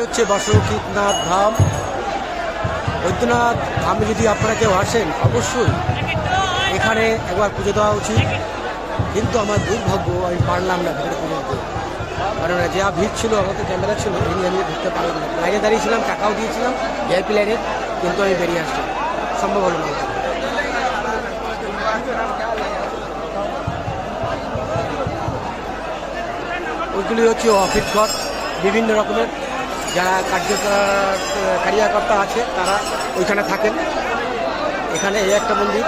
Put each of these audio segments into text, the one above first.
হচ্ছে বাসুকীনাথ ধাম। বৈদ্যনাথ ধামে যদি আপনারা কেউ আসেন অবশ্যই এখানে একবার পুজো দেওয়া উচিত, কিন্তু আমার দুর্ভাগ্য আমি পারলাম না ভিতরে পুজো দিতে, কারণ যা ভিড় ছিল, আমাদের ক্যামেরা ছিল, এই নিয়ে আমি ঢুকতে পারলাম না। লাইনে দাঁড়িয়েছিলাম, টাকাও দিয়েছিলাম ভিআইপি লাইনের, কিন্তু আমি বেরিয়ে আসলাম, সম্ভব হলো না। ওইগুলি হচ্ছে অফিস ঘর, বিভিন্ন রকমের যারা কার্যকর্তা আছে তারা ওইখানে থাকেন। এখানে এই একটা মন্দির,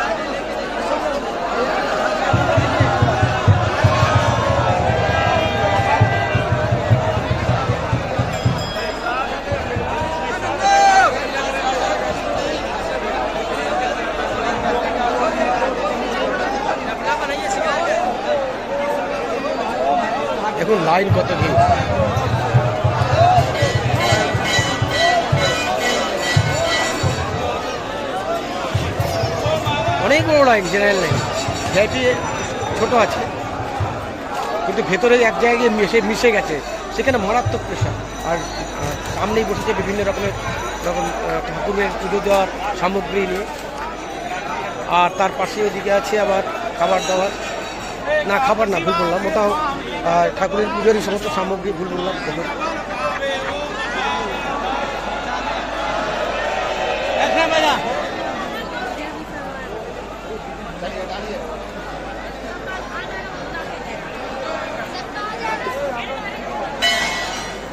এখন লাইন কত ভিড়। অনেক বড় লাইন, জেনারেল লাইন, ভিআইপি ছোট আছে, কিন্তু ভেতরে এক জায়গায় মিশে গেছে, সেখানে মারাত্মক প্রেশার। আর সামনেই বসেছে বিভিন্ন রকমের ঠাকুরের পুজো দেওয়ার সামগ্রী নিয়ে, আর তার পাশে ওদিকে আছে আবার খাবার দাবার, না খাবার না, ভুল বললাম, ওটাও ঠাকুরের পুজোরই সমস্ত সামগ্রী, ভুল বললাম।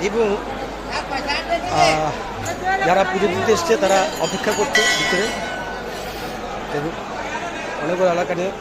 এবং যারা পুজো দিতে এসছে তারা অপেক্ষা করছে ভিতরে। দেখুন অনেকগুলো এলাকা নিয়ে